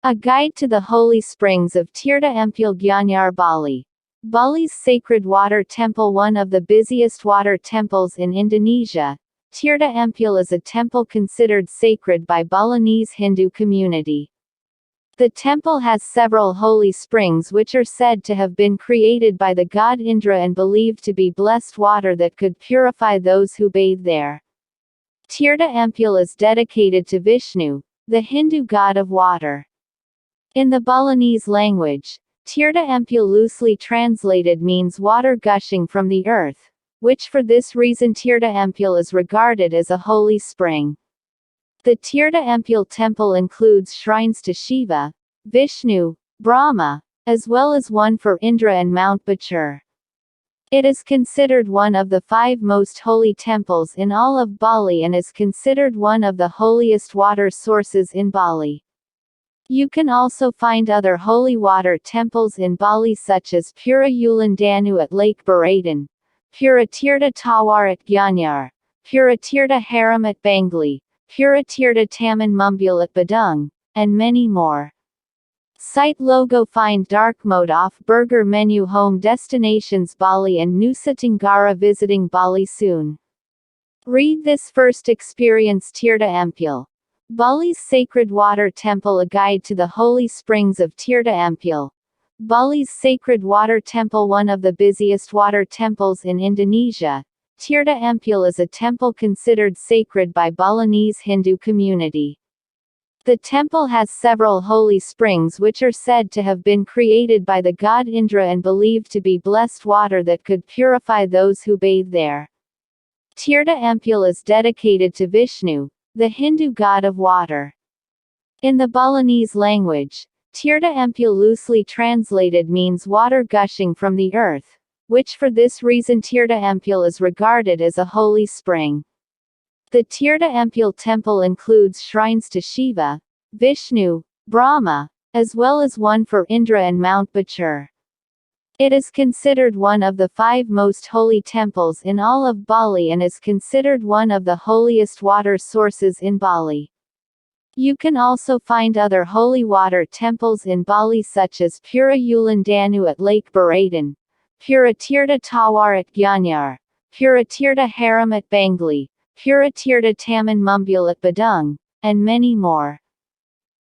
A Guide to the Holy Springs of Tirta Empul, Gianyar, Bali. Bali's sacred water temple, one of the busiest water temples in Indonesia. Tirta Empul is a temple considered sacred by Balinese Hindu community. The temple has several holy springs which are said to have been created by the god Indra and believed to be blessed water that could purify those who bathe there. Tirta Empul is dedicated to Vishnu, the Hindu god of water. In the Balinese language, Tirta Empul loosely translated means water gushing from the earth, which for this reason Tirta Empul is regarded as a holy spring. The Tirta Empul temple includes shrines to Shiva, Vishnu, Brahma, as well as one for Indra and Mount Batur. It is considered one of the 5 most holy temples in all of Bali and is considered one of the holiest water sources in Bali. You can also find other holy water temples in Bali such as Pura Wulandanu at Lake Baradan, Pura Tirta Tawar at Gianyar, Pura Tirta Haram at Bangli, Pura Tirta Taman Mumbul at Badung, and many more. Site logo: Find dark mode off, burger menu, home destinations Bali and Nusa Tenggara, visiting Bali soon. Read this first: Experience Tirta Empul. Bali's sacred water temple, a guide to the holy springs of Tirta Empul. Bali's sacred water temple, one of the busiest water temples in Indonesia. Tirta Empul is a temple considered sacred by Balinese Hindu community. The temple has several holy springs which are said to have been created by the god Indra and believed to be blessed water that could purify those who bathe there. Tirta Empul is dedicated to Vishnu, the Hindu god of water. In the Balinese language, Tirta Empul loosely translated means water gushing from the earth, which for this reason Tirta Empul is regarded as a holy spring. The Tirta Empul temple includes shrines to Shiva, Vishnu, Brahma, as well as one for Indra and Mount Batur. It is considered one of the 5 most holy temples in all of Bali and is considered one of the holiest water sources in Bali. You can also find other holy water temples in Bali such as Pura Wulandanu at Lake Baradan, Pura Tirta Tawar at Gianyar, Pura Tirta Haram at Bangli, Pura Tirta Taman Mumbul at Badung, and many more.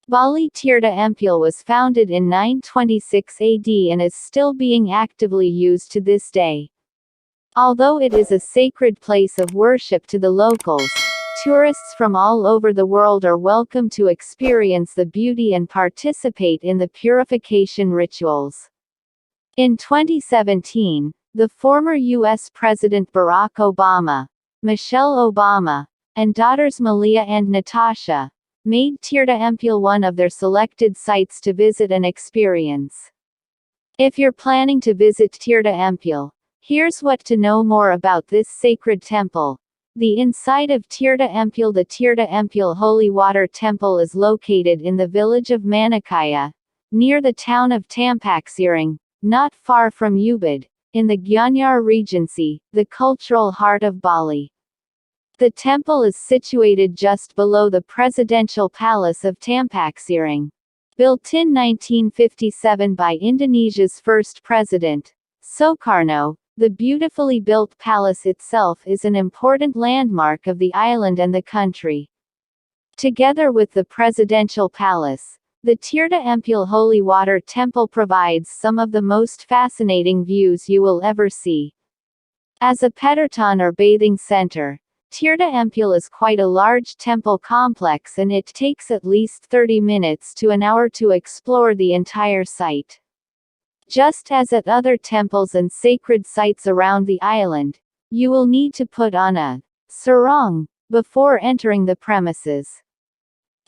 Bali Tirta Empul was founded in 926 AD and is still being actively used to this day. Although it is a sacred place of worship to the locals, tourists from all over the world are welcome to experience the beauty and participate in the purification rituals. In 2017, the former U.S. President Barack Obama, Michelle Obama, and daughters Malia and Natasha, made Tirta Empul one of their selected sites to visit and experience. If you're planning to visit Tirta Empul, here's what to know more about this sacred temple. The inside of Tirta Empul. The Tirta Empul Holy Water Temple is located in the village of Manukaya, near the town of Tampak Siring, not far from Ubud, in the Gianyar Regency, the cultural heart of Bali. The temple is situated just below the presidential palace of Tampak Siring. Built in 1957 by Indonesia's first president, Soekarno, the beautifully built palace itself is an important landmark of the island and the country. Together with the presidential palace, the Tirta Empul Holy Water Temple provides some of the most fascinating views you will ever see. As a petartan or bathing center, Tirta Empul is quite a large temple complex and it takes at least 30 minutes to an hour to explore the entire site. Just as at other temples and sacred sites around the island, you will need to put on a sarong before entering the premises.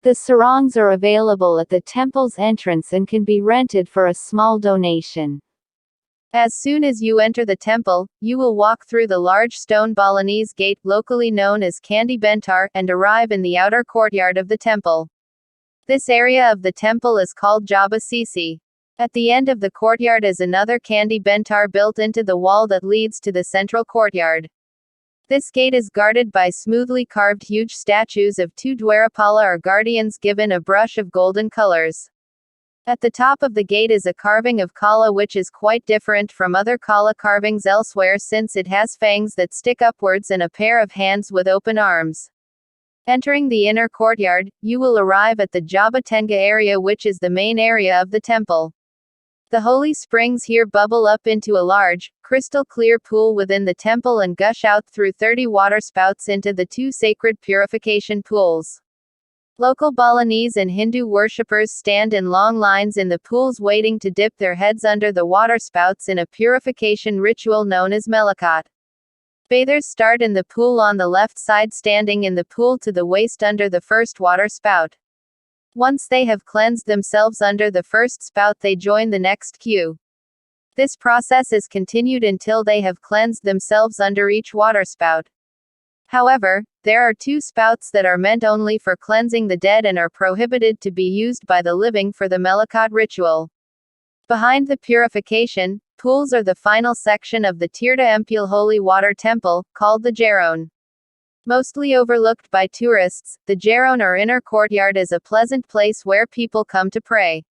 The sarongs are available at the temple's entrance and can be rented for a small donation. As soon as you enter the temple, you will walk through the large stone Balinese gate, locally known as Candi Bentar, and arrive in the outer courtyard of the temple. This area of the temple is called Jaba Sisi. At the end of the courtyard is another Candi Bentar built into the wall that leads to the central courtyard. This gate is guarded by smoothly carved huge statues of 2 Dwarapala or guardians given a brush of golden colors. At the top of the gate is a carving of Kala, which is quite different from other Kala carvings elsewhere since it has fangs that stick upwards and a pair of hands with open arms. Entering the inner courtyard, you will arrive at the Jabatenga area, which is the main area of the temple. The holy springs here bubble up into a large, crystal clear pool within the temple and gush out through 30 water spouts into the two sacred purification pools. Local Balinese and Hindu worshippers stand in long lines in the pools waiting to dip their heads under the water spouts in a purification ritual known as melakat. Bathers start in the pool on the left side, standing in the pool to the waist under the first water spout. Once they have cleansed themselves under the first spout, they join the next queue. This process is continued until they have cleansed themselves under each water spout. However, there are two spouts that are meant only for cleansing the dead and are prohibited to be used by the living for the melakat ritual. Behind the purification pools are the final section of the Tirta Empul holy water temple, called the Jaron. Mostly overlooked by tourists, the Jaron or inner courtyard is a pleasant place where people come to pray.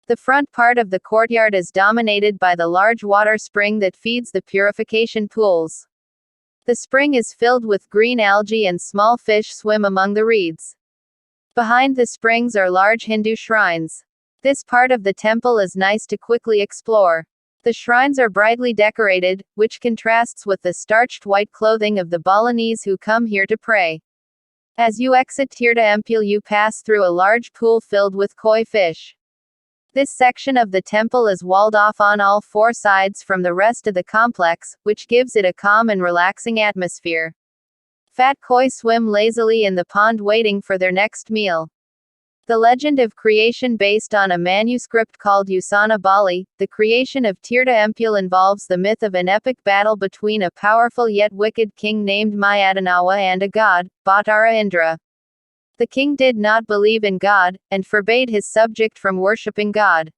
The front part of the courtyard is dominated by the large water spring that feeds the purification pools. The spring is filled with green algae and small fish swim among the reeds. Behind the springs are large Hindu shrines. This part of the temple is nice to quickly explore. The shrines are brightly decorated, which contrasts with the starched white clothing of the Balinese who come here to pray. As you exit Tirta Empul, you pass through a large pool filled with koi fish. This section of the temple is walled off on all four sides from the rest of the complex, which gives it a calm and relaxing atmosphere. Fat koi swim lazily in the pond waiting for their next meal. The legend of creation based on a manuscript called Usana Bali, the creation of Tirta Empul involves the myth of an epic battle between a powerful yet wicked king named Mayadanawa and a god, Batara Indra. The king did not believe in God, and forbade his subject from worshipping God.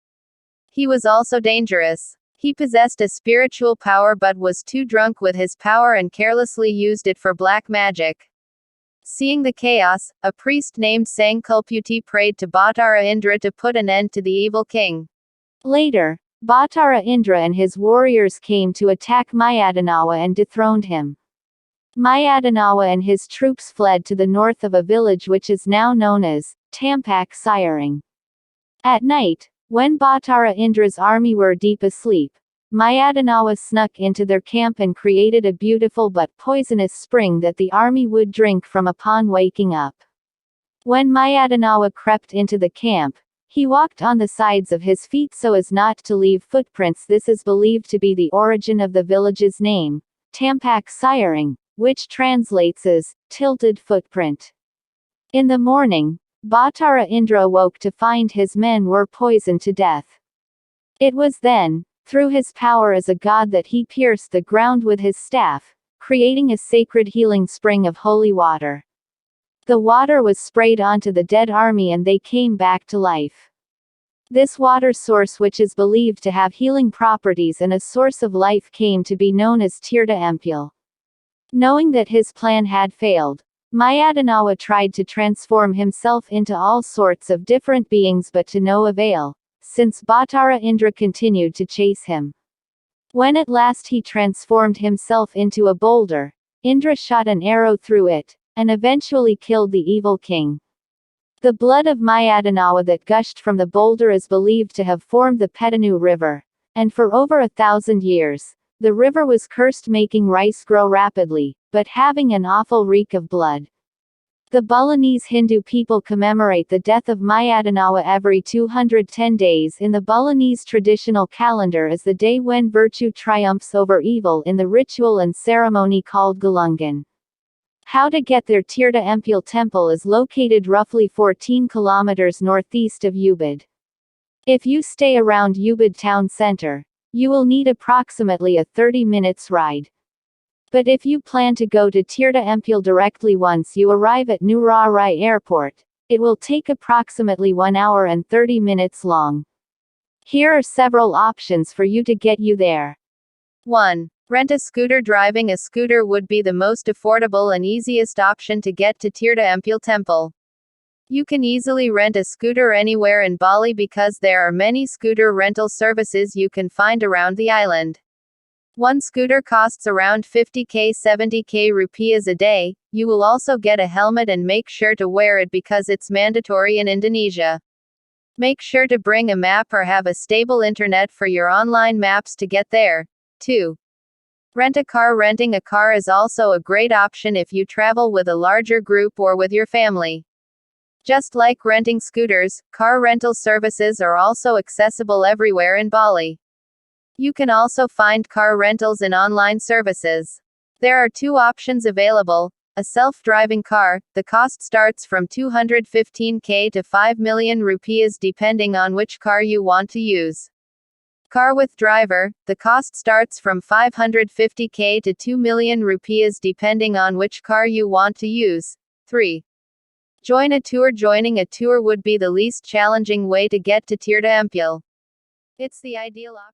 He was also dangerous. He possessed a spiritual power but was too drunk with his power and carelessly used it for black magic. Seeing the chaos, a priest named Sangkulputi prayed to Batara Indra to put an end to the evil king. Later, Batara Indra and his warriors came to attack Mayadanawa and dethroned him. Mayadanawa and his troops fled to the north of a village which is now known as Tampak Siring. At night, when Batara Indra's army were deep asleep, Mayadanawa snuck into their camp and created a beautiful but poisonous spring that the army would drink from upon waking up. When Mayadanawa crept into the camp, he walked on the sides of his feet so as not to leave footprints. This is believed to be the origin of the village's name, Tampak Siring, which translates as tilted footprint. In the morning, Batara Indra awoke to find his men were poisoned to death. It was then, through his power as a god, that he pierced the ground with his staff, creating a sacred healing spring of holy water. The water was sprayed onto the dead army and they came back to life. This water source, which is believed to have healing properties and a source of life, came to be known as Tirta Empul. Knowing that his plan had failed, Mayadanawa tried to transform himself into all sorts of different beings but to no avail, since Batara Indra continued to chase him. When at last he transformed himself into a boulder, Indra shot an arrow through it, and eventually killed the evil king. The blood of Mayadanawa that gushed from the boulder is believed to have formed the Petanu River, and for over 1,000 years, the river was cursed, making rice grow rapidly, but having an awful reek of blood. The Balinese Hindu people commemorate the death of Mayadanawa every 210 days in the Balinese traditional calendar as the day when virtue triumphs over evil in the ritual and ceremony called Galungan. How to get there? Tirta Empul temple is located roughly 14 kilometers northeast of Ubud. If you stay around Ubud town center, you will need approximately a 30 minutes ride. But if you plan to go to Tirta Empul directly once you arrive at Ngurah Rai Airport, it will take approximately 1 hour and 30 minutes long. Here are several options for you to get you there. 1. Rent a scooter. Driving a scooter would be the most affordable and easiest option to get to Tirta Empul temple. You can easily rent a scooter anywhere in Bali because there are many scooter rental services you can find around the island. One scooter costs around 50k 70k rupiahs a day. You will also get a helmet and make sure to wear it because it's mandatory in Indonesia. Make sure to bring a map or have a stable internet for your online maps to get there. 2. Rent a car. Renting a car is also a great option if you travel with a larger group or with your family. Just like renting scooters, car rental services are also accessible everywhere in Bali. You can also find car rentals in online services. There are two options available. A self-driving car, the cost starts from 215k to 5 million rupiahs depending on which car you want to use. Car with driver, the cost starts from 550k to 2 million rupiahs depending on which car you want to use. 3. Join a tour. Joining a tour would be the least challenging way to get to Tirta Empul. It's the ideal option.